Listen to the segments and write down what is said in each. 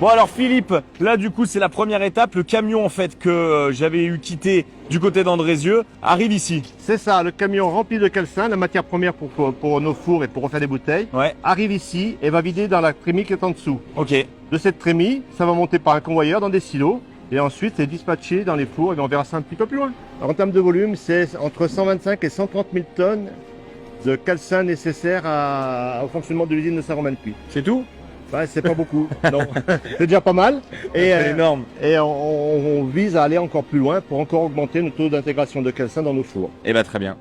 Bon alors Philippe, là du coup c'est la première étape, le camion en fait que j'avais eu quitté du côté d'Andrézieux arrive ici. C'est ça, le camion rempli de calcin, la matière première pour nos fours et pour refaire des bouteilles, Ouais, arrive ici et va vider dans la trémie qui est en dessous. ok. De cette trémie, ça va monter par un convoyeur dans des silos et ensuite c'est dispatché dans les fours et on verra ça un petit peu plus loin. Alors, en termes de volume, c'est entre 125 et 130 000 tonnes de calcin nécessaire au fonctionnement de l'usine de Saint-Romain-de-Puy. C'est tout? Ouais, c'est pas beaucoup, non. C'est déjà pas mal. Et, C'est énorme. Et on vise à aller encore plus loin pour encore augmenter notre taux d'intégration de calcin dans nos fours. Eh ben très bien.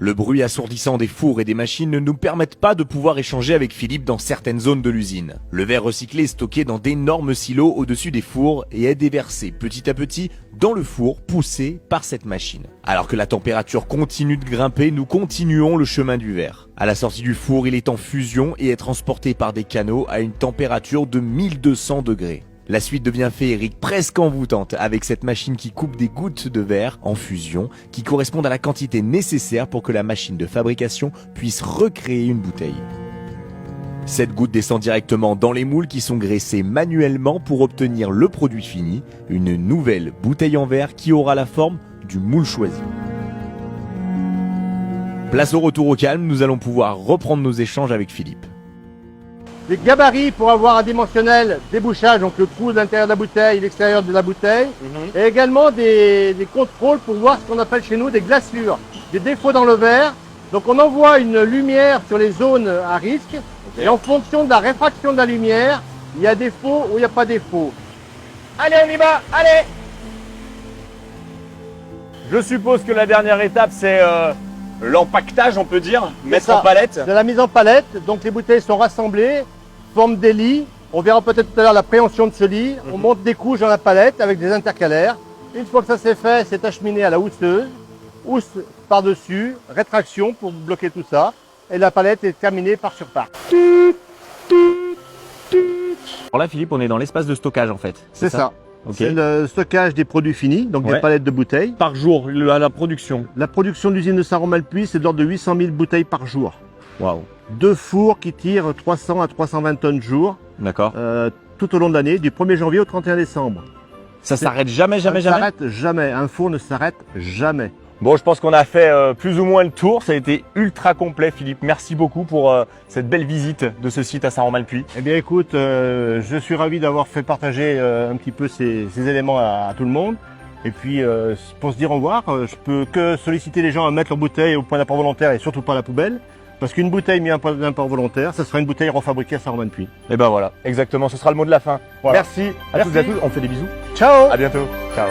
Le bruit assourdissant des fours et des machines ne nous permettent pas de pouvoir échanger avec Philippe dans certaines zones de l'usine. Le verre recyclé est stocké dans d'énormes silos au-dessus des fours et est déversé petit à petit dans le four poussé par cette machine. Alors que la température continue de grimper, nous continuons le chemin du verre. À la sortie du four, il est en fusion et est transporté par des canaux à une température de 1200 degrés. La suite devient féerique, presque envoûtante, avec cette machine qui coupe des gouttes de verre en fusion, qui correspondent à la quantité nécessaire pour que la machine de fabrication puisse recréer une bouteille. Cette goutte descend directement dans les moules qui sont graissés manuellement pour obtenir le produit fini, une nouvelle bouteille en verre qui aura la forme du moule choisi. Place au retour au calme, nous allons pouvoir reprendre nos échanges avec Philippe. Les gabarits pour avoir un dimensionnel débouchage, donc le trou de l'intérieur de la bouteille, l'extérieur de la bouteille, et également des contrôles pour voir ce qu'on appelle chez nous des glaçures, des défauts dans le verre. Donc on envoie une lumière sur les zones à risque, et en fonction de la réfraction de la lumière, il y a défaut ou il n'y a pas défaut. Allez on y va, allez. Je suppose que la dernière étape c'est l'empaquetage on peut dire, mettre ça. en palette. De la mise en palette, donc les bouteilles sont rassemblées, forment des lits. On verra peut-être tout à l'heure la préhension de ce lit. On monte des couches dans la palette avec des intercalaires. Une fois que ça c'est fait, c'est acheminé à la housseuse. Housse par-dessus, rétraction pour bloquer tout ça. Et la palette est terminée par sur part. Alors là Philippe, on est dans l'espace de stockage en fait. C'est ça. Ok. C'est le stockage des produits finis, donc Ouais. des palettes de bouteilles. Par jour, à la production. La production de l'usine de Saint-Romain-le-Puy, c'est de l'ordre de 800 000 bouteilles par jour. Waouh. 2 fours qui tirent 300 à 320 tonnes jour, D'accord. tout au long de l'année, du 1er janvier au 31 décembre. Ça s'arrête jamais, jamais, Ça ne jamais. s'arrête jamais. Un four ne s'arrête jamais. Bon, je pense qu'on a fait plus ou moins le tour. Ça a été ultra complet, Philippe. Merci beaucoup pour cette belle visite de ce site à Saint-Romain-le-Puy. Eh bien écoute, je suis ravi d'avoir fait partager un petit peu ces éléments à tout le monde. Et puis pour se dire au revoir, je peux que solliciter les gens à mettre leur bouteille au point d'apport volontaire et surtout pas à la poubelle. Parce qu'une bouteille mise à un point d'apport volontaire, ça sera une bouteille refabriquée à Saint-Romain-le-Puy. Et ben voilà, exactement. Ce sera le mot de la fin. Voilà. Merci à Merci. toutes et à tous. On fait des bisous. Ciao! À bientôt. Ciao.